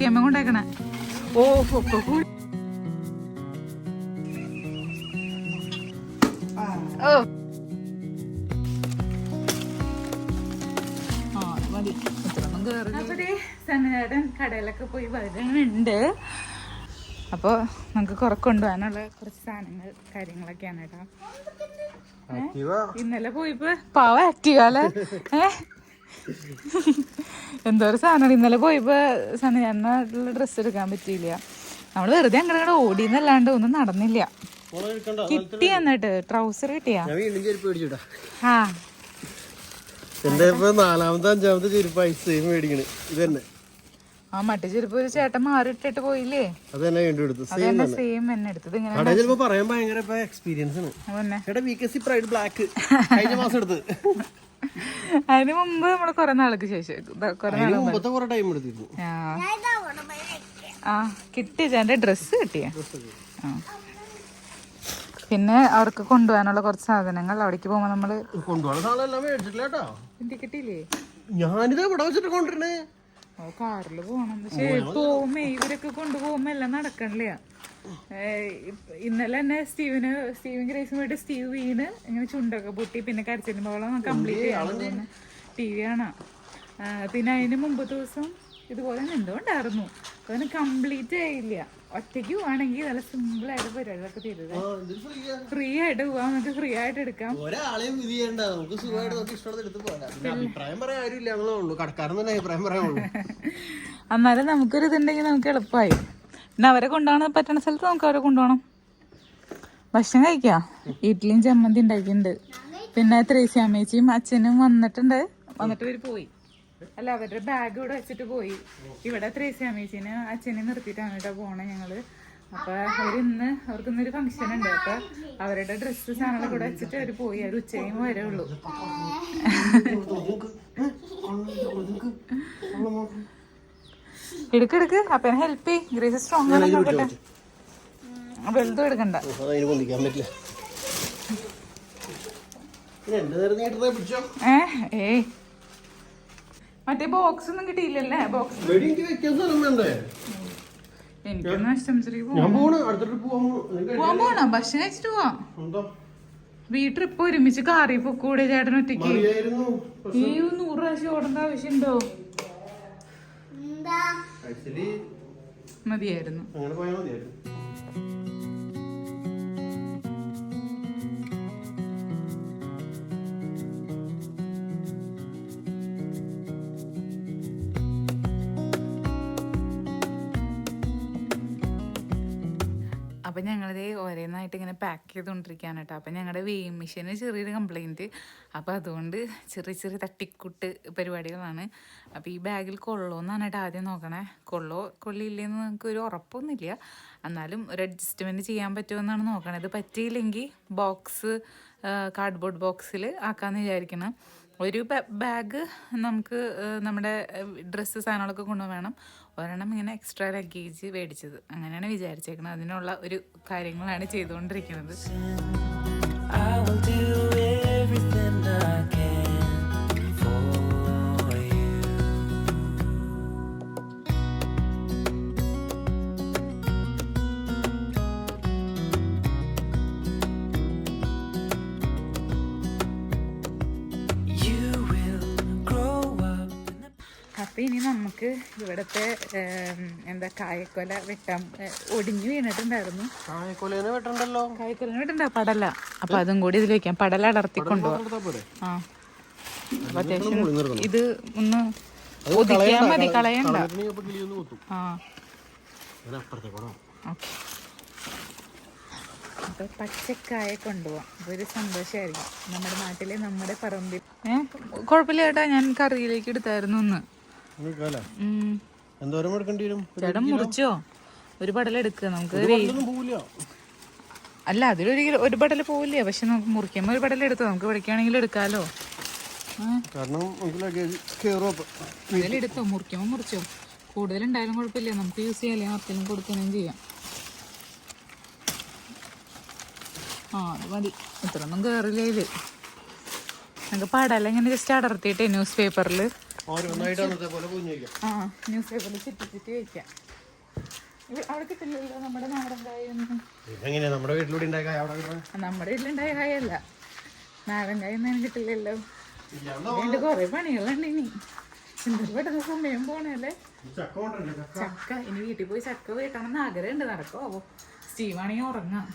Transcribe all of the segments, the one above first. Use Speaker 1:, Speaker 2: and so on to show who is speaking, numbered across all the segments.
Speaker 1: ശക്തിയമ്മ കൊണ്ടേക്കണേ. ഓ ഓ മതി. അപ്പൊ സന്നേടൻ കടയിലൊക്കെ പോയി വരുന്നുണ്ട്. അപ്പോൾ നമുക്ക് കുറെ കൊണ്ടുപോകാനുള്ള കുറച്ച് സാധനങ്ങൾ കാര്യങ്ങളൊക്കെയാണ് കേട്ടോ. ഇന്നലെ പോയിപ്പോ പാവ ആക്റ്റീവല്ലേ. എന്തോ ഒരു സാധനമാണ്. ഇന്നലെ പോയിപ്പോ സന്നേടനുള്ള ഡ്രസ്സ് എടുക്കാൻ പറ്റിയില്ല. നമ്മള് വെറുതെ അങ്ങോട്ട് ഓടിന്നല്ലാണ്ട് ഒന്നും നടന്നില്ല. കിട്ടി എന്നിട്ട് ട്രൗസർ കിട്ടിയാ. ആ
Speaker 2: നാലാമത്തെ അഞ്ചാമത്തെ ചെരുപ്പായി സെയിം മേടിക്കണേ. ഇത് തന്നെ
Speaker 1: ആ മറ്റേ ചെരുപ്പ് ഒരു ചേട്ടൻ മാറിയിട്ടിട്ട് പോയില്ലേ,
Speaker 2: അതന്നെ
Speaker 1: സെയിം എന്നെ എടുത്തത്.
Speaker 2: ചിലപ്പോ പറയാൻ ഭയങ്കര എക്സ്പീരിയൻസ് ആണ്.
Speaker 1: അതിന് മുമ്പ് നമ്മള് കൊറേ നാൾക്ക് ശേഷം ആ കിട്ടിയ ചേട്ടന്റെ ഡ്രസ്സ് കിട്ടിയ. പിന്നെ അവർക്ക് കൊണ്ടുപോകാനുള്ള കുറച്ച് സാധനങ്ങൾ അവിടേക്ക് പോകുമ്പോ നമ്മള് കിട്ടിയില്ലേ.
Speaker 2: ഞാനിത് ഇവിടെ വെച്ചിട്ട് കൊണ്ടുവരണേ.
Speaker 1: ഓ കാറില് പോണം. പക്ഷെ പോകുമ്പോ ഇവരൊക്കെ കൊണ്ടുപോകുമ്പോ എല്ലാം നടക്കണില്ല. ഇന്നലെ തന്നെ സ്റ്റീവൻ ഗ്രേസും പോയിട്ട് സ്റ്റീവ് വീണ് ഇങ്ങനെ ചുണ്ടൊക്കെ പൊട്ടി. പിന്നെ കരച്ചിലും പോകണം കംപ്ലീറ്റ് ചെയ്യാൻ TV കാണാം. പിന്നെ അതിന് മുമ്പത്തെ ദിവസം ഇതുപോലെ എന്തുകൊണ്ടായിരുന്നു അതിന് കംപ്ലീറ്റ് ആയില്ല. ഒറ്റയ്ക്ക് പോവാണെങ്കിൽ നല്ല സിമ്പിൾ ആയിട്ട് പരിപാടികളൊക്കെ ചെയ്തത്. ഫ്രീ ആയിട്ട് പോവാം, നമുക്ക് ഫ്രീ ആയിട്ട് എടുക്കാം. എന്നാലും നമുക്കൊരു ഇതുണ്ടെങ്കിൽ നമുക്ക് എളുപ്പമായി. പിന്നെ അവരെ കൊണ്ടുപോകാൻ പറ്റുന്ന സ്ഥലത്ത് നമുക്ക് അവരെ കൊണ്ടുപോകണം. ഭക്ഷണം കഴിക്കാം. ഇഡ്ഡലിയും ചമ്മന്തി ഉണ്ടാക്കിയിട്ടുണ്ട്. പിന്നെ ത്രേസ്യാമ്മേച്ചിയും അച്ഛനും വന്നിട്ടുണ്ട്. വന്നിട്ട് ഇവര് പോയി. അല്ല അവരുടെ ബാഗ് ഇവിടെ വെച്ചിട്ട് പോയി. ഇവിടെ ത്രേസ്യാമ്മേച്ചിനെ അച്ഛനെ നിർത്തിയിട്ടാണ് കേട്ടോ പോണേ ഞങ്ങള്. അപ്പൊ അവർക്കിന്നൊരു ഫംഗ്ഷൻ ഉണ്ട്. അപ്പൊ അവരുടെ ഡ്രസ്സ് സാധനങ്ങളൊക്കെ ഇവിടെ വെച്ചിട്ട് അവര് പോയി. അവർ ഉച്ചയും വരെ ഉള്ളൂ. എടുക്കെടുക്ക്. അപ്പൊ ഹെൽപ്പ് ചെയ്യും. ഗ്രേസ് സ്ട്രോങ് ആണ് നോക്കട്ടെ. വലുതും എടുക്കണ്ട. മറ്റേ ബോക്സ് ഒന്നും കിട്ടിയില്ലല്ലേ. ബോക്സ് എനിക്കൊന്നും അഷ്ടമിച്ചിലേക്ക് പോവാൻ പോണോ. ഭക്ഷണം കഴിച്ചിട്ട് പോവാം. ഈ ട്രിപ്പ് ഒരുമിച്ച് കാറി പൊക്കൂടെ ചേട്ടൻ ഒറ്റയ്ക്ക്. ഈ 100 പ്രാവശ്യം ഓടേണ്ട ആവശ്യമുണ്ടോ? മതിയായിരുന്നു. അപ്പം ഞങ്ങളിത് ഓരോന്നായിട്ട് ഇങ്ങനെ പാക്ക് ചെയ്തുകൊണ്ടിരിക്കുകയാണ് കേട്ടോ. അപ്പം ഞങ്ങളുടെ വെയിങ് മെഷീന് ചെറിയൊരു കംപ്ലൈൻറ്റ്. അപ്പോൾ അതുകൊണ്ട് ചെറിയ ചെറിയ തട്ടിക്കൂട്ട് പരിപാടികളാണ്. അപ്പോൾ ഈ ബാഗിൽ കൊള്ളുമെന്നാണ് കേട്ടോ ആദ്യം നോക്കണേ. കൊള്ളിയില്ലെന്ന് നമുക്ക് ഒരു ഉറപ്പൊന്നുമില്ല. എന്നാലും ഒരു അഡ്ജസ്റ്റ്മെൻറ്റ് ചെയ്യാൻ പറ്റുമെന്നാണ് നോക്കണത്. പറ്റിയില്ലെങ്കിൽ ബോക്സ് കാർഡ്ബോർഡ് ബോക്സിൽ ആക്കാമെന്ന് വിചാരിക്കണം. ഒരു ബാഗ് നമുക്ക് നമ്മുടെ ഡ്രസ്സ് സാധനങ്ങളൊക്കെ കൊണ്ടുവേണം. ഒരെണ്ണം ഇങ്ങനെ എക്സ്ട്രാ ലഗേജ് മേടിച്ചത്. അങ്ങനെയാണ് വിചാരിച്ചേക്കുന്നത്. അതിനുള്ള ഒരു കാര്യങ്ങളാണ് ചെയ്തുകൊണ്ടിരിക്കുന്നത്. അപ്പം ഇനി നമുക്ക് ഇവിടുത്തെ എന്താ കായക്കൊല വെട്ടാൻ ഒടിഞ്ഞു വീണിട്ടുണ്ടായിരുന്നു. കായക്കൊല വെട്ടണ്ട പടല. അപ്പൊ അതും കൂടി ഇതിൽ വെക്കാം. പടല അടർത്തി കൊണ്ടുപോകാം. ആ അപ്പൊ അത്യാവശ്യം ഇത് ഒന്ന് ഒതുക്കിയാൽ മതി, കളയണ്ട. ആ ഓക്കെ. അപ്പൊ പച്ചക്കായ കൊണ്ടുപോവാം. അതൊരു സന്തോഷമായിരിക്കും. നമ്മുടെ നാട്ടിലെ നമ്മുടെ പറമ്പിൽ. കുഴപ്പമില്ല ചേട്ടാ, ഞാൻ കറിയിലേക്ക് എടുത്തായിരുന്നു ഒന്ന്. ചേട്ടൻ മുറിച്ചോ? ഒരു പടല എടുക്കുക നമുക്ക്. അല്ല ഒരു പടല പോവില്ലേ. പക്ഷെ നമുക്ക് മുറിക്കുമ്പോ ഒരു പടല എടുത്തോ. നമുക്ക് പഠിക്കുകയാണെങ്കിൽ എടുക്കാലോ. എടുത്തോ, മുറിക്കുമ്പോ മുറിച്ചോ. കൂടുതലുണ്ടായാലും കുഴപ്പമില്ല, നമുക്ക് യൂസ് ചെയ്യാല്ലേ. ആർക്കെങ്കിലും കൊടുക്കുകയും ചെയ്യാം. അത് മതി. ഇത്രയൊന്നും കയറില്ല ഇത്. നമുക്ക് പടല ഇങ്ങനെ ജസ്റ്റ് അടർത്തിയിട്ടേ ന്യൂസ് പേപ്പറിൽ
Speaker 2: ഓരോന്നായിട്ട് അന്നത്തെ പോലെ കുഞ്ഞു വയ്ക്കാം.
Speaker 1: ആ ന്യൂസ് പേപ്പറിൽ ചുറ്റി വെക്കാം. അവിടെ കിട്ടില്ലല്ലോ നമ്മുടെ നാടൻ കായൊന്നും.
Speaker 2: എങ്ങനെയാ നമ്മുടെ വീട്ടിലൂടെ ഉണ്ടായ കായ അവിടെ കിട്ടണം?
Speaker 1: നമ്മുടെ വീട്ടിലുണ്ടായ കായല്ല, നാടൻ കായൊന്നും കിട്ടില്ലല്ലോ. അതുകൊണ്ട് കുറെ പണികളുണ്ട് ഇനി. എന്തൊരു പെട്ടെന്ന് സമയം പോണല്ലേ. ചക്ക ഇനി വീട്ടിൽ പോയി ചക്ക വീട്ടണമെന്ന് ആഗ്രഹമുണ്ട്. നടക്കുമോ? സ്റ്റീവാണെങ്കിൽ ഉറങ്ങാം.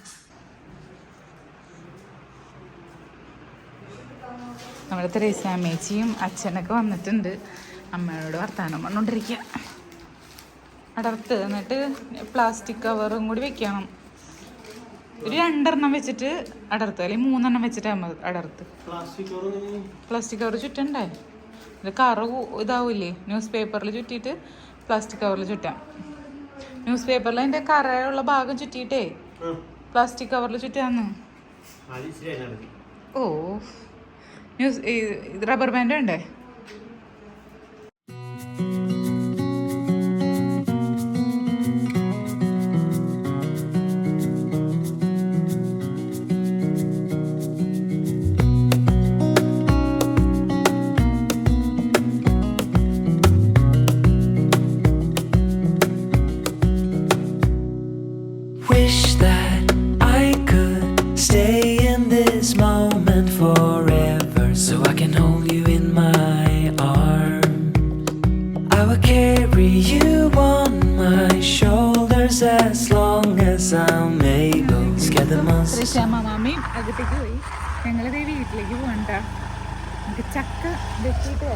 Speaker 1: നമ്മുടെ തെരേസാമ്മേച്ചിയും അച്ഛനൊക്കെ വന്നിട്ടുണ്ട്. അമ്മയോട് വർത്താനം പറഞ്ഞോണ്ടിരിക്കുക. അടർത്ത് എന്നിട്ട് പ്ലാസ്റ്റിക് കവറും കൂടി വെക്കണം. ഒരു 2 എണ്ണം വെച്ചിട്ട് അടർത്ത്, അല്ലെങ്കിൽ 3 എണ്ണം വെച്ചിട്ട് അടർത്ത്. Plastic cover ചുറ്റണ്ടേ? ഇത് കറ ഇതാവൂലേ? ന്യൂസ് പേപ്പറിൽ ചുറ്റിയിട്ട് പ്ലാസ്റ്റിക് കവറിൽ ചുറ്റാം. ന്യൂസ് പേപ്പറിൽ അതിൻ്റെ കറയുള്ള ഭാഗം ചുറ്റിയിട്ടേ പ്ലാസ്റ്റിക് കവറിൽ ചുറ്റാന്ന്. ഓ റബ്ബർ ബാൻഡ് വേണ്ടേ?
Speaker 3: Wish that I could stay in this moment forever, so I can hold you in my arms. I will carry you on my shoulders as long as I'm able. Scare the monsters.
Speaker 1: മാമയും അകത്തേക്ക് പോയി. ഞങ്ങളിത് വീട്ടിലേക്ക് പോകണ്ട. നമുക്ക് ചക്ക വെട്ടിയിട്ട്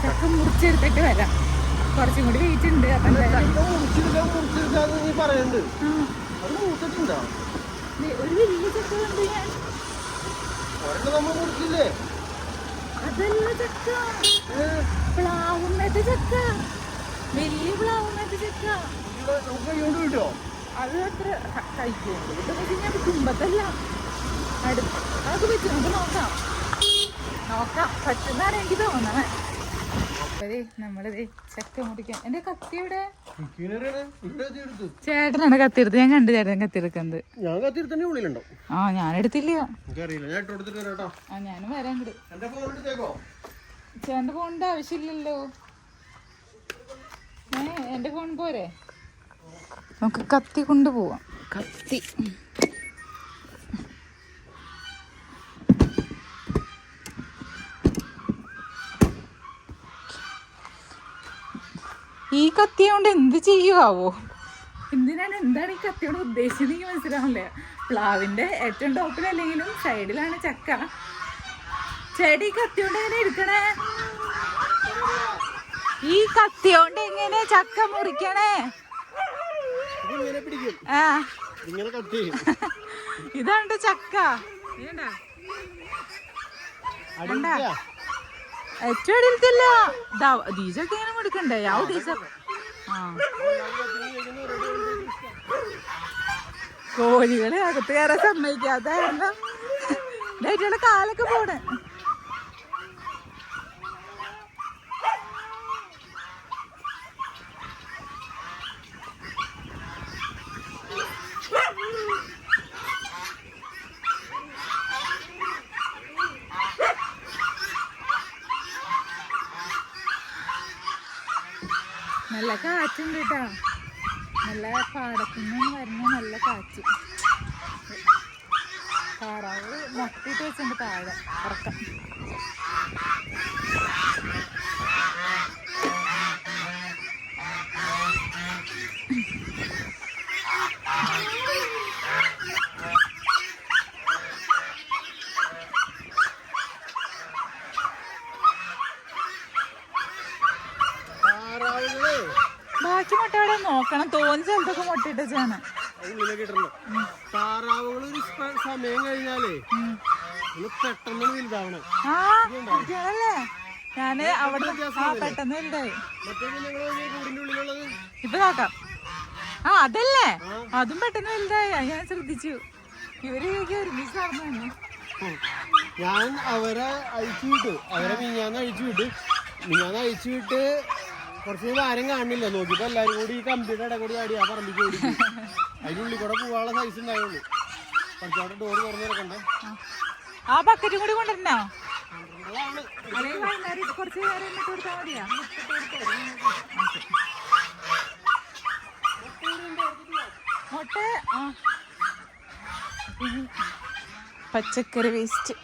Speaker 1: ചക്ക മുറിച്ചെടുത്തിട്ട് വരാം. കുറച്ചും കൂടി വെയിറ്റ് ഉണ്ട്. അപ്പം ഒരു വലിയ ചക്ക കണ്ടു ഞാൻ. അതല്ല ചക്ക, പ്ലാവുമ്മത്തെ ചക്ക, വലിയ പ്ലാവുമ്മത്തെ ചക്ക. അത് അത്ര കഴിക്കുള്ളൂ. ഇതെന്ന് വെച്ച് കഴിഞ്ഞാൽ കുമ്പത്തല്ല, അതൊക്കെ വെച്ച് നമുക്ക് നോക്കാം പറ്റുന്നതാണ് എനിക്ക് തോന്നണേ. അപ്പതേ നമ്മളിതേ ചക്ക മുറിക്കാൻ. എന്റെ കത്തി എവിടെ? ചേട്ടനാണ് കത്തിയെടുത്ത്. ഞാൻ കണ്ടു ചേട്ടൻ കത്തിയെടുക്കുന്നത്. ആ ഞാൻ എടുത്തില്ല. ആ ഞാനും വരാൻ കൂടി. ചേട്ടന്റെ ഫോണിന്റെ ആവശ്യമില്ലല്ലോ. എന്റെ ഫോൺ പോരെ? നമുക്ക് കത്തി കൊണ്ടുപോവാം. കത്തി ഈ കത്തി കൊണ്ട് എന്ത് ചെയ്യുവോ? എന്താണ് ഈ കത്തിയോട് ഉദ്ദേശിച്ചത് എനിക്ക് മനസ്സിലാവില്ല. പ്ലാവിന്റെ ഏറ്റവും ടോപ്പിലല്ലെങ്കിലും സൈഡിലാണ് ചക്ക. ചേട്ടാ ഈ കത്തി കൊണ്ട് എങ്ങനെ എടുക്കണേ? ഈ കത്തി കൊണ്ട് എങ്ങനെ ചക്ക മുറിക്കണേ? ആ ഇതാണ് ചക്ക. ഏറ്റവും അടിയിലത്തില്ല. ദീചൊക്കെ ഇങ്ങനെ എടുക്കണ്ടേ? ಯಾವ ദീച? ആ കോഴികളെ അകത്ത് കയറാൻ സമ്മതിക്കാത്ത കാരണം ഡേറ്റുള്ള കാലൊക്കെ പോണേ. നല്ല കാറ്റുണ്ട് കേട്ടോ. നല്ല പാടത്തുനിന്ന് വരുന്ന നല്ല കാറ്റ്. താറാവ് മുട്ടിട്ട് വെച്ചിട്ടുണ്ട് താഴെ ഉറക്കം. ബാക്കി മുട്ട അവിടെ നോക്കണം. തോന്നി സ്ഥലത്തൊക്കെ മുട്ടയിട്ട് വെച്ചാണ്.
Speaker 2: താറാവുകൾ ഒരു സമയം കഴിഞ്ഞാലേ പെട്ടെന്ന് വലുതാവണം.
Speaker 1: ആ കുട്ടികളല്ലേ? ഞാന് അവിടെ പെട്ടെന്ന് വലുതായി. ഇപ്പൊ നോക്കാം. ആ അതല്ലേ, അതും പെട്ടെന്ന് വലുതായി. ഞാൻ ശ്രദ്ധിച്ചു. ഇവരൊക്കെ ഒരുമിച്ച് നടന്നു തന്നെ.
Speaker 2: ഞാൻ അവരെ അഴിച്ചു വിട്ടു. മിഞ്ഞാന്ന് അഴിച്ചു വിട്ട് കുറച്ച് ആരും കാണില്ല. നോക്കിയപ്പോ എല്ലാരും കൂടി ഈ കമ്പിയുടെ ഇട കൂടി ആടി ആ പറമ്പിക്ക് ഓടി. അതിനുള്ളിൽ കൂടെ പോവാനുള്ള സൈസ് ഉണ്ടായുള്ളൂ. കുറച്ചോടെ ഡോറ് തുറന്നു കിടക്കണ്ടേ.
Speaker 1: ആ ബക്കറ്റും കൂടി കൊണ്ടുവരണോ? അല്ലെങ്കിൽ വൈകുന്നേരം കുറച്ച് നേരം ഇട്ട് കൊടുത്താൽ മതിയാ. മുട്ട പച്ചക്കറി വേസ്റ്റ്.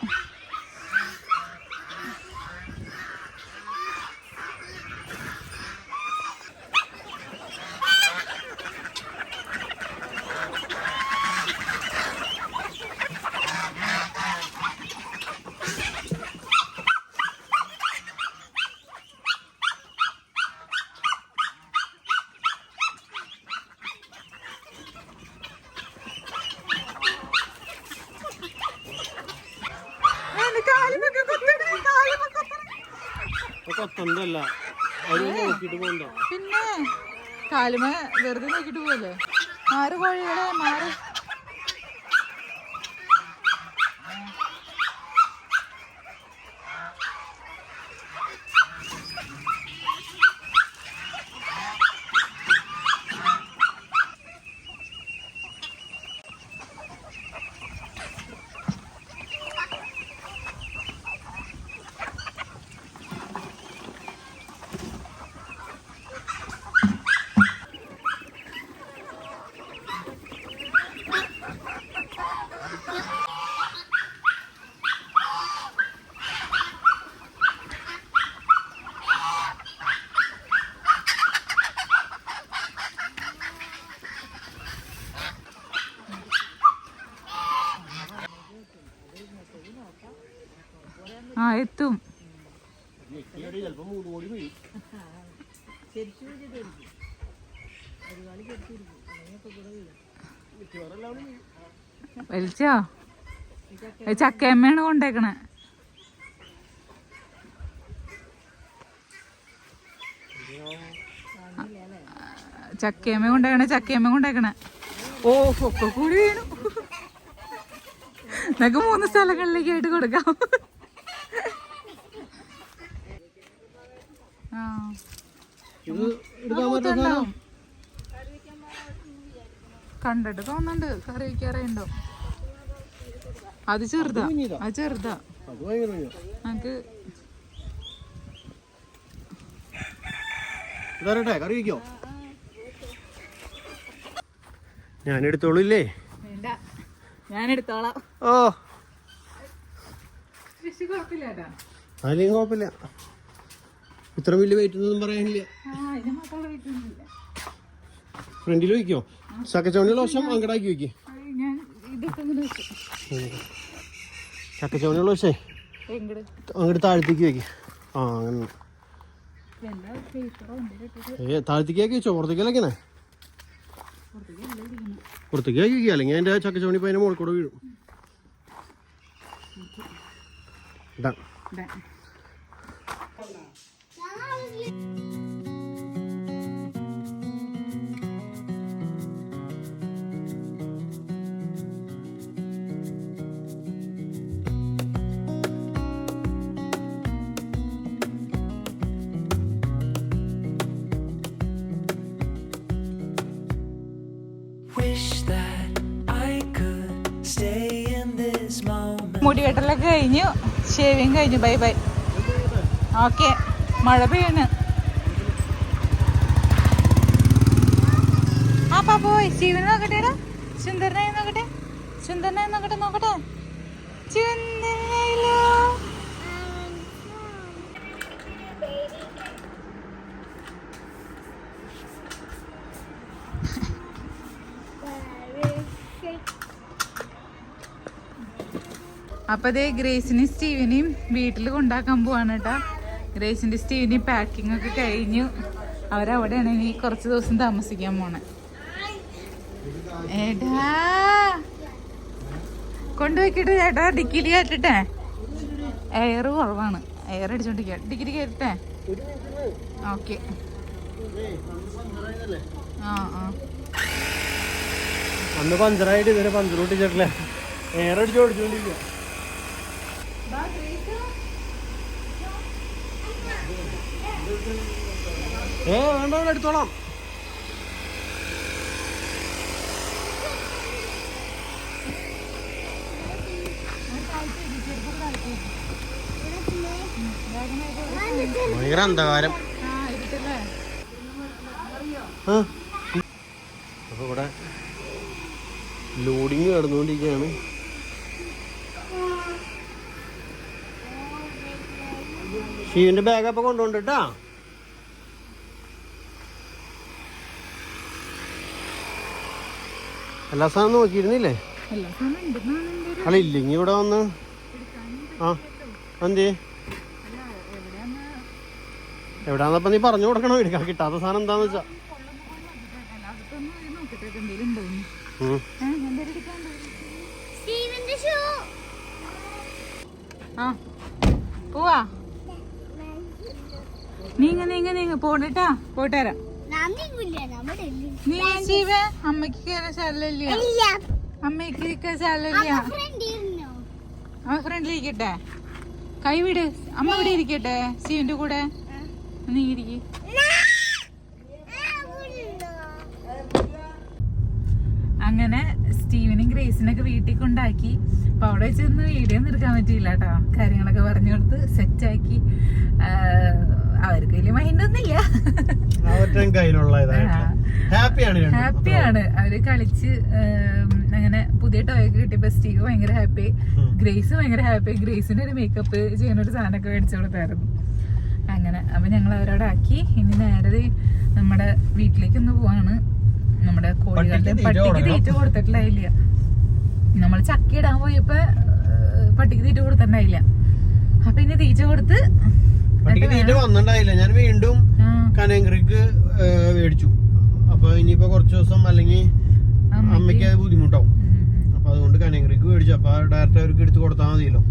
Speaker 2: കൊത്തണ്ടല്ല, അവര് നോക്കിട്ട് പോണ്ട.
Speaker 1: പിന്നെ കാലുമ വെറുതെ നോക്കിട്ട് പോവല്ലേ. മാറ് കോഴികളെ മാറ്. എത്തും.
Speaker 2: ചിലപ്പോ മൂന്ന് കോടി വീഴും.
Speaker 1: വലിച്ചോ? ചക്കയമ്മയാണ് കൊണ്ടേക്കണേ. ചക്കയമ്മ കൊണ്ടേക്കണേ. ഓ ഒക്കെ കൂടി വീണു. നമുക്ക് 3 സ്ഥലങ്ങളിലേക്കായിട്ട് കൊടുക്കാം. കണ്ടിട്ട് തോന്നുന്നുണ്ട് കറി വയ്ക്കാറുണ്ടോ. അത് ചെറുതാ. നമുക്ക്
Speaker 2: കറി വയ്ക്കോ? ഞാനെടുത്തോളൂല്ലേ?
Speaker 1: വേണ്ട, ഞാനെടുത്തോളാം.
Speaker 2: ഓ
Speaker 1: കുഴപ്പമില്ല.
Speaker 2: അതിലും കുഴപ്പമില്ല. ഇത്ര വലിയ വെയിറ്റ് ഒന്നും പറയാനില്ല. ഫ്രണ്ടിൽ വയ്ക്കോ? ചക്കച്ചവണിയുള്ള വശം അങ്ങടാക്കി വയ്ക്കേ. ചക്കച്ചവണിയുള്ള വശേ അങ്ങോട്ട് താഴത്തേക്ക് വയ്ക്കേ. ആ അങ്ങനെ താഴത്തേക്കാക്കി വെച്ചോ. പുറത്തേക്കല്ലേ? പുറത്തേക്കാക്കി വയ്ക്കുക, അല്ലെങ്കിൽ അതിൻ്റെ ചക്കച്ചവണി ഇപ്പം അതിൻ്റെ മുകളിൽ കൂടെ വീഴും.
Speaker 1: മുടി വെട്ടലൊക്കെ കഴിഞ്ഞു, ഷേവിങ് കഴിഞ്ഞു. Bye bye. ഓക്കെ. മഴ പെയ്യാണ്. ആ പോയി. ശിവനെ നോക്കട്ടെടാ. സുന്ദരനായി നോക്കട്ടെ. നോക്കട്ടെ. ചുന്ദരനായില്ലോ. അപ്പൊ അതേ ഗ്രേസിനെയും സ്റ്റീവിനെയും വീട്ടിൽ കൊണ്ടാക്കാൻ പോവാണ് കേട്ടാ. ഗ്രേസിന്റെ സ്റ്റീവിനെയും പാക്കിംഗ് ഒക്കെ കഴിഞ്ഞു. അവരവിടെയാണ് ഇനി കുറച്ച് ദിവസം താമസിക്കാൻ പോണേ. ഏടാ കൊണ്ടുപോയിക്കിട്ട് ചേട്ടാ ഡിക്കിലി കയറ്റട്ടെ. എയർ കുറവാണ്, എയർ അടിച്ചോണ്ടിരിക്കുക. ഡിക്കിലി കയറ്റട്ടെ. ഓക്കെ.
Speaker 2: അന്ന് പഞ്ചറായിട്ട് ഇവരെ പഞ്ചർ പൊട്ടിച്ചിട്ടില്ലേ, എയർ അടിച്ചു ഓടിച്ചോണ്ടിരിക്കുക. വേണ്ട എടുത്തോളാം. ഭയങ്കര അന്ധകാരം. അപ്പൊ ഇവിടെ ലോഡിങ് നടന്നുകൊണ്ടിരിക്കുകയാണ്. ഷീവിന്റെ ബാഗ് അപ്പൊ കൊണ്ടുപോണ്ടാ. എല്ലാ സാധനം നോക്കിയിരുന്നില്ലേ? അല്ല ഇല്ലെങ്കി ഇവിടെ വന്ന് എന്തേ എവിടാന്നപ്പ നീ പറഞ്ഞു കൊടുക്കണോ? എടുക്കാൻ കിട്ടാത്ത സാധനം എന്താന്ന് വെച്ചാ
Speaker 1: പോവാ. നീങ്ങ പോട്ടാ പോട്ടേരാ. നീ ജീവ അമ്മക്ക് സ്ഥലമില്ല, അമ്മക്ക് സ്ഥലമില്ല. അമ്മ ഫ്രണ്ടിലിരിക്കട്ടെ, കൈ വിട്. അമ്മ ഇവിടെ ഇരിക്കട്ടെ സ്റ്റീവിന്റെ കൂടെ. നീ ഇരിക്കും. അങ്ങനെ സ്റ്റീവനും ഗ്രേസിനൊക്കെ വീട്ടിൽ കൊണ്ടാക്കി. അപ്പൊ അവിടെ വെച്ചൊന്ന് വീഡിയോ ഒന്നും എടുക്കാൻ പറ്റിയില്ല കേട്ടോ. കാര്യങ്ങളൊക്കെ പറഞ്ഞു കൊടുത്ത് സെറ്റാക്കി. അവർക്ക് വലിയ മൈൻഡൊന്നുമില്ല, ഹാപ്പിയാണ്. അവര് കളിച്ച് അങ്ങനെ പുതിയ ടോയൊക്കെ കിട്ടിയപ്പോ സ്റ്റീവ് ഭയങ്കര ഹാപ്പി, ഗ്രേസ് ഭയങ്കര ഹാപ്പി. ഗ്രേസിന് ഒരു മേക്കപ്പ് ചെയ്യുന്ന ഒരു സാധനമൊക്കെ മേടിച്ചു കൊടുത്തായിരുന്നു. അങ്ങനെ അപ്പൊ ഞങ്ങൾ അവരോട് ആക്കി. ഇനി നേരെ നമ്മുടെ വീട്ടിലേക്കൊന്ന് പോവാണ്. നമ്മുടെ കോഴികളുടെ പട്ടിക്ക് തീറ്റ കൊടുത്തിട്ടില്ല. നമ്മൾ ചക്ക ഇടാൻ പോയപ്പോ പട്ടിക്ക് തീറ്റ കൊടുത്തിട്ടുണ്ടായില്ല. അപ്പൊ ഇനി തീറ്റ കൊടുത്ത്
Speaker 2: വന്നിട്ടുണ്ടായില്ല. ഞാൻ വീണ്ടും കനേങ്കരിക്ക് മേടിച്ചു. അപ്പൊ ഇനിയിപ്പോ കുറച്ച് ദിവസം അല്ലെങ്കിൽ അമ്മയ്ക്ക് അത് ബുദ്ധിമുട്ടാവും. അപ്പൊ അതുകൊണ്ട് കനേങ്കരിക്ക് മേടിച്ചു. അപ്പൊ ഡയറക്റ്റ് അവർക്ക് എടുത്ത് കൊടുത്താൽ മതിയല്ലോ.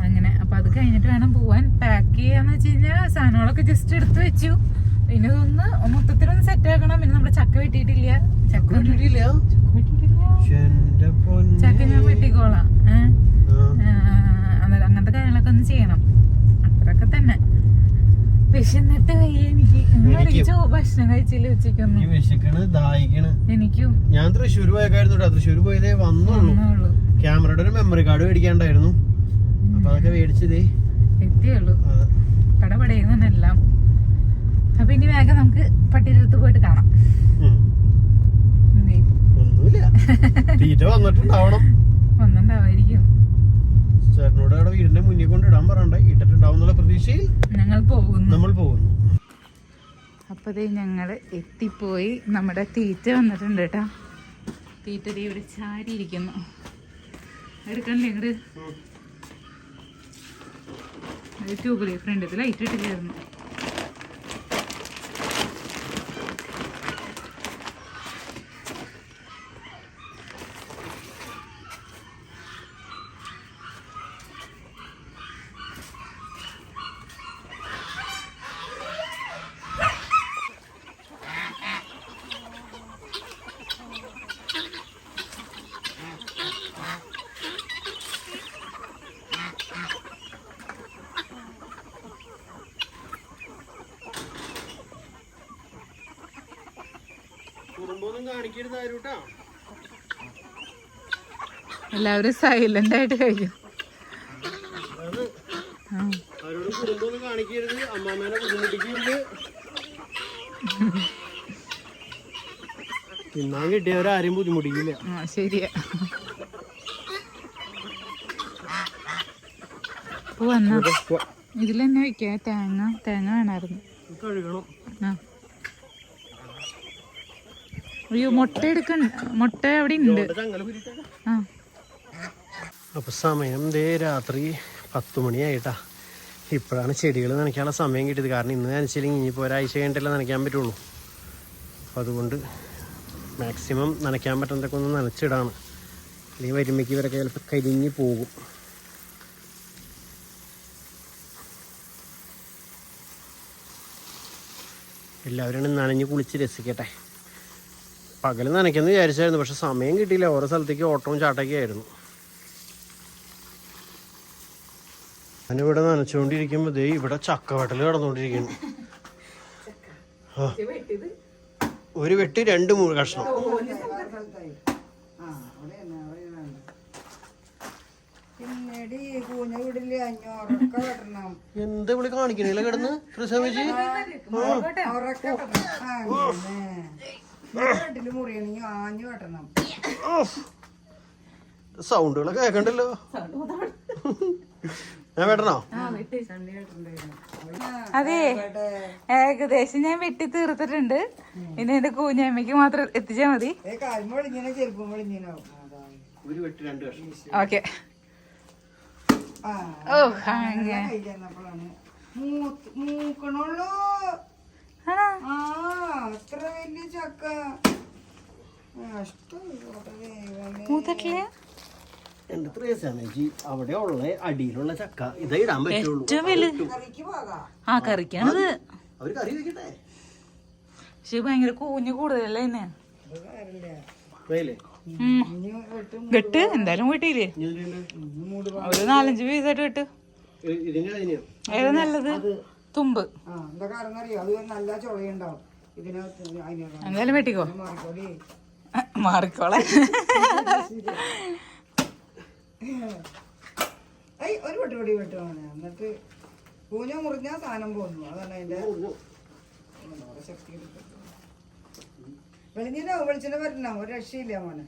Speaker 1: അങ്ങനെ അപ്പൊ അത് കഴിഞ്ഞിട്ട് വേണം പോവാൻ. പാക്ക് ചെയ്യാന്ന് വെച്ച് കഴിഞ്ഞാൽ സാധനങ്ങളൊക്കെ ജസ്റ്റ് എടുത്ത് വെച്ചു. പിന്നെ ഇതൊന്ന് മൊത്തത്തിലൊന്ന് സെറ്റ് ആക്കണം. പിന്നെ നമ്മുടെ ചക്ക വെട്ടിയിട്ടില്ല. ചക്ക ഞാൻ വെട്ടിക്കോളാം. അങ്ങനത്തെ കാര്യങ്ങളൊക്കെ ഒന്ന് ചെയ്യണം. അത്രയൊക്കെ തന്നെ. വിശന്നിട്ട് വയ്യ എനിക്ക്. ഭക്ഷണം കഴിച്ചില്ല ഉച്ചക്കൊന്നും. എനിക്കും.
Speaker 2: ഞാൻ തൃശ്ശൂർ പോയേക്കായിരുന്നു. തൃശ്ശൂർ പോയതേ വന്നുള്ളൂ. ക്യാമറയുടെ ഒരു മെമ്മറി കാർഡ് മേടിക്കാണ്ടായിരുന്നു. അപ്പൊ അതൊക്കെ മേടിച്ചതേ
Speaker 1: എത്തിയുള്ളൂ. പടപടയുന്നെല്ലാം. അപ്പൊ ഇനി വേഗം നമുക്ക് പട്ടിയുടെ അടുത്ത് പോയിട്ട് കാണാം.
Speaker 2: ഒന്നുമില്ല, തീറ്റ
Speaker 1: വന്നിട്ടുണ്ടാവായിരിക്കും.
Speaker 2: ചേട്ടനോട് അവിടെ വീടിന്റെ മുന്നിൽ കൊണ്ട് ഇടാൻ പറയണ്ട. ഇട്ടിട്ടുണ്ടാവുന്നുള്ള പ്രതീക്ഷയിൽ നമ്മൾ പോകുന്നു.
Speaker 1: അപ്പൊ ഞങ്ങള് എത്തിപ്പോയി. നമ്മുടെ തീറ്റ വന്നിട്ടുണ്ട് കേട്ടാ. തീറ്റ ഇവിടെ ചാരി ഇരിക്കുന്നു. എടുക്കണല്ലേ ഇങ്ങട്? ട്യൂബില് ഫ്രണ്ടിൽ ലൈറ്റ് ഇട്ടില്ലായിരുന്നു. എല്ലാവരും സൈലന്റ് ആയിട്ട് കഴിക്കും.
Speaker 2: തിന്നാൻ കിട്ടിയവരാരും ബുദ്ധിമുട്ടിക്കില്ല.
Speaker 1: ശരിയാ. വന്നാ ഇതിൽ തന്നെ വെക്ക. തേങ്ങ വേണമായിരുന്നു.
Speaker 2: കഴുകണം.
Speaker 1: അയ്യോ മുട്ട എടുക്കണ്ട. മുട്ട അവിടെ ഉണ്ട്.
Speaker 2: അപ്പൊ സമയം രാത്രി 10 മണിയായിട്ടാ. ഇപ്പോഴാണ് ചെടികൾ നനയ്ക്കാനുള്ള സമയം കിട്ടിയത്. കാരണം ഇന്ന് നനച്ചില്ലെങ്കിൽ ഇനിയിപ്പോൾ ഒരാഴ്ച കഴിഞ്ഞിട്ടല്ലേ നനയ്ക്കാൻ പറ്റുള്ളൂ. അപ്പം അതുകൊണ്ട് മാക്സിമം നനയ്ക്കാൻ പറ്റുന്നതൊക്കെ ഒന്ന് നനച്ചിടാണ്. അല്ലെങ്കിൽ വരുമ്പോഴേക്ക് ഇവരൊക്കെ ചിലപ്പോൾ കരിഞ്ഞ് പോകും. എല്ലാവരും നനഞ്ഞ് കുളിച്ച് രസിക്കട്ടെ. പകൽ നനയ്ക്കെന്ന് വിചാരിച്ചായിരുന്നു, പക്ഷെ സമയം കിട്ടിയില്ല. ഓരോ സ്ഥലത്തേക്ക് ഓട്ടവും ചാട്ടൊക്കെ ആയിരുന്നു. ഞാനിവിടെ നനച്ചുകൊണ്ടിരിക്കുമ്പോൾ ദേ ഇവിടെ ചക്കവെട്ടൽ കിടന്നുകൊണ്ടിരിക്കുന്നു. ഒരു വെട്ടി 2 കഷ്ണം.
Speaker 4: പിന്നീട് ഈ കൂഞ്ഞ വീടില് 500 വെട്ടണം.
Speaker 2: എന്താ ഇവിടെ കാണിക്കണില്ല കിടന്ന് പ്രസവിച്ച്
Speaker 4: അവരൊക്കെ വീട്ടില് മുറിയണെങ്കിൽ ആഞ്ഞു വെട്ടണം.
Speaker 2: സൗണ്ടുകളൊക്കെ കേക്കണ്ടല്ലോ. ഞാൻ വെട്ടണോ?
Speaker 1: അതെ, ഏകദേശം ഞാൻ വെട്ടി തീർത്തിട്ടുണ്ട്. ഇനി എന്റെ കൂഞ്ഞമ്മയ്ക്ക് മാത്രം എത്തിച്ചാ മതി.
Speaker 4: കാൽമ വിളിഞ്ഞോ ചെരുപ്പം വിളിഞ്ഞോ.
Speaker 1: ഓക്കെ. ഓ
Speaker 4: കഴിഞ്ഞപ്പോഴാണ് മൂക്കണുള്ളൂ. അത്ര വലിയ ചക്ക
Speaker 1: മൂത്തിട്ടില്ല.
Speaker 2: എന്റെ ത്രേസ്യാമേച്ചി അവിടെ ഉള്ള അടിയിലുള്ള ചക്ക ഇതേ ഇടാൻ പറ്റുള്ളൂ.
Speaker 1: ഏറ്റവും വലുത് ആ കറിക്കാണത്.
Speaker 2: അവര് കറി വെക്കട്ടെ.
Speaker 1: പക്ഷെ ഭയങ്കര കൂഞ്ഞ് കൂടുതലല്ലേ ഇന്നെ. വെട്ട് എന്തായാലും വെട്ടിയില്ലേ? ഒരു 4-5 പീസായിട്ട് വെട്ട്. ഏതാ നല്ലത്? തുമ്പ് എന്തായാലും വെട്ടിക്കോ. മാറിക്കോളെ.
Speaker 4: ഒരു വെട്ടുപടി വെട്ടുവാണ്. എന്നിട്ട് പൂഞ്ഞ മുറിഞ്ഞ സാധനം പോന്നു. അതാണ് അതിന്റെ ശക്തി. വെളിഞ്ഞിനാ വെളിച്ചെണ്ണ വരണ ഒരു രക്ഷയില്ല മോനെ.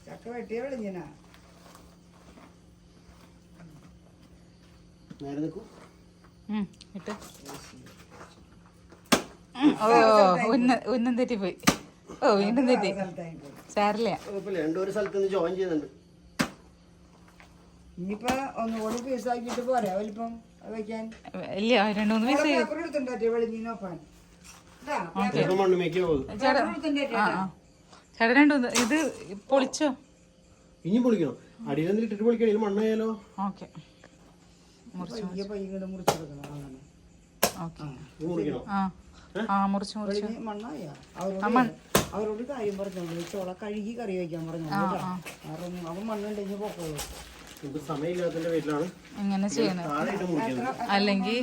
Speaker 4: ചക്ക വെട്ടിയ വെളിഞ്ഞിനാ.
Speaker 1: ഓ ഉന്നം തെറ്റിപ്പോയി. ഓ വീണ്ടും തെറ്റി. സാരില്ല.
Speaker 4: ഇനിയിപ്പൊ ഒന്നുകൂടി പീസാക്കിട്ട് പോരാ വലിപ്പം വെക്കാൻ.
Speaker 1: ഇല്ല 2-3 പീസ്
Speaker 4: എടുത്തുണ്ടോ വെളിഞ്ഞിനോപ്പാൻ.
Speaker 1: ചേട്ടാ 2 ഇത് പൊളിച്ചോ?
Speaker 2: ഇനി പൊളിക്കണോ? അടിയിൽ ഇട്ടിട്ട് പൊളിക്കണ മണ്ണായാലോ?
Speaker 1: ഓക്കെ മുറിച്ചു.
Speaker 4: മണ്ണായ അവരോട് കാര്യം പറഞ്ഞോളൂ. ചോള കഴുകി കറി വയ്ക്കാൻ പറഞ്ഞോളൂ. അവൻ മണ്ണുണ്ടെങ്കിൽ പൊക്കോളൂ.
Speaker 2: സമയമില്ലാത്തതിന്റെ പേരിലാണ്
Speaker 1: ഇങ്ങനെ ചെയ്യണത്. അല്ലെങ്കിൽ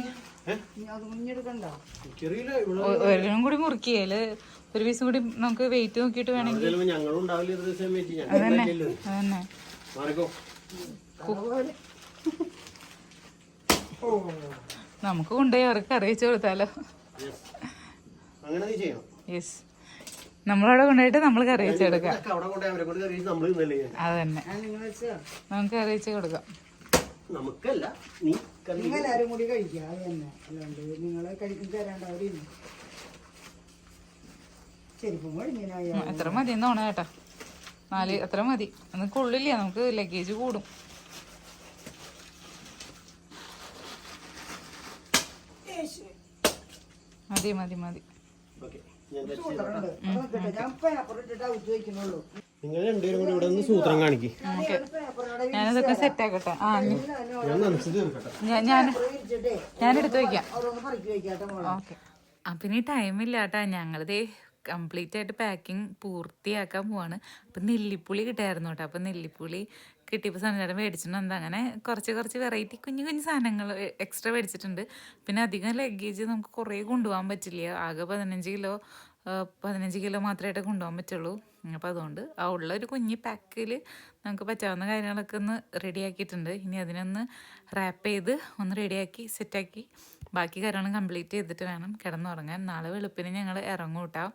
Speaker 1: ഒരെണ്ണം കൂടി മുറിക്കല്, ഒരു പീസും കൂടി നമുക്ക് വെയിറ്റ് നോക്കിട്ട് വേണമെങ്കിൽ. അതന്നെ നമുക്ക് കൊണ്ടുപോയി അവർക്ക് അറിയിച്ചു കൊടുത്താലോ. യെസ്, നമ്മളവിടെ കൊണ്ടുപോയിട്ട് നമ്മൾ കറി വെച്ച് കൊടുക്കാം. അതന്നെ നമുക്ക് അറിയിച്ചു കൊടുക്കാം.
Speaker 4: നിങ്ങളെല്ലാരും കൂടി കഴിക്കുക. അത് തന്നെ. അല്ലാണ്ട് നിങ്ങളെ കഴിക്കും തരാണ്ട് അവരില്ല. ചെരുപ്പം കഴിഞ്ഞാൽ
Speaker 1: എത്ര മതി എന്നോണ ചേട്ടാ? 4 അത്ര മതി. അന്ന് കൊള്ളില്ല, നമുക്ക് ലഗേജ് കൂടും. മതി മതി മതി. ഞാനതൊക്കെ സെറ്റ് ആക്കട്ടെ. ഞാൻ എടുത്തു വയ്ക്കാം. ഓക്കെ. അപ്പം ഇനി ടൈമില്ല കേട്ടാ. ഞങ്ങളിതേ കംപ്ലീറ്റ് ആയിട്ട് പാക്കിങ് പൂർത്തിയാക്കാൻ പോവാണ്. അപ്പം നെല്ലിപ്പുളി കിട്ടായിരുന്നു കേട്ടോ. അപ്പം നെല്ലിപ്പുളി കിട്ടിയപ്പോൾ സനചേട്ടൻ മേടിച്ചിട്ടുണ്ട്. അങ്ങനെ കുറച്ച് വെറൈറ്റി കുഞ്ഞു സാധനങ്ങൾ എക്സ്ട്രാ മേടിച്ചിട്ടുണ്ട്. പിന്നെ അധികം ലഗേജ് നമുക്ക് കുറേ കൊണ്ടുപോകാൻ പറ്റില്ല. ആകെ 15 കിലോ മാത്രമായിട്ട് കൊണ്ടുപോകാൻ പറ്റുള്ളൂ. അപ്പോൾ അതുകൊണ്ട് ആ ഉള്ള ഒരു കുഞ്ഞ് പാക്കിൽ നമുക്ക് പറ്റാവുന്ന കാര്യങ്ങളൊക്കെ ഒന്ന് റെഡിയാക്കിയിട്ടുണ്ട്. ഇനി അതിനൊന്ന് റാപ്പ് ചെയ്ത് ഒന്ന് റെഡിയാക്കി സെറ്റാക്കി ബാക്കി കാര്യങ്ങളും കംപ്ലീറ്റ് ചെയ്തിട്ട് വേണം കിടന്നുറങ്ങാൻ. നാളെ വെളുപ്പിന് ഞങ്ങൾ ഇറങ്ങും കേട്ടോ.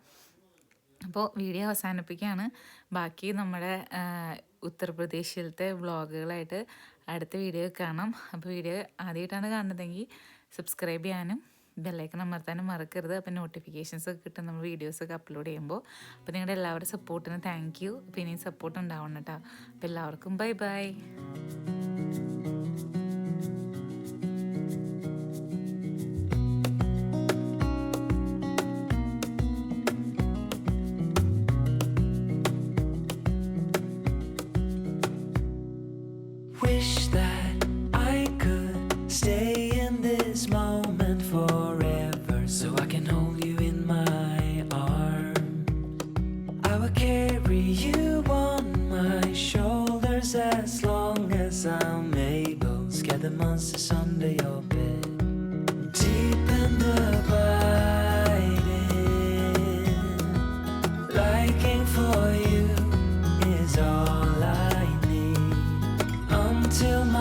Speaker 1: അപ്പോൾ വീഡിയോ അവസാനിപ്പിക്കുകയാണ്. ബാക്കി നമ്മുടെ ഉത്തർപ്രദേശിലത്തെ വ്ളോഗുകളായിട്ട് അടുത്ത വീഡിയോ കാണാം. അപ്പോൾ വീഡിയോ ആദ്യമായിട്ടാണ് കാണുന്നതെങ്കിൽ സബ്സ്ക്രൈബ് ചെയ്യാനും ബെല്ലൈക്കൺ അമർത്താനും മറക്കരുത്. അപ്പോൾ നോട്ടിഫിക്കേഷൻസ് ഒക്കെ കിട്ടും നമ്മൾ വീഡിയോസൊക്കെ അപ്ലോഡ് ചെയ്യുമ്പോൾ. അപ്പോൾ നിങ്ങളുടെ എല്ലാവരുടെ സപ്പോർട്ടിന് താങ്ക് യു. അപ്പോൾ ഇനിയും സപ്പോർട്ട് ഉണ്ടാവണം കേട്ടോ. അപ്പോൾ എല്ലാവർക്കും bye bye.
Speaker 3: Wish that I could stay in this moment forever, so I can hold you in my arm. I will carry you on my shoulders as long as I'm able. Scare the monsters under your bed. Deep and abiding, liking for you is all I need until my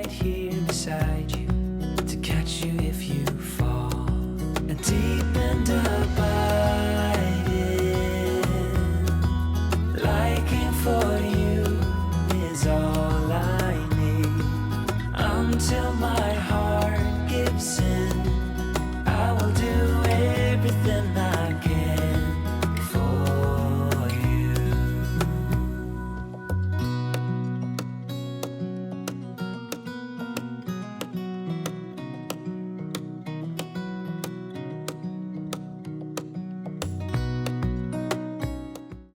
Speaker 3: right here beside you to catch you if you fall. And deep and abiding, liking for you is all I need until my heart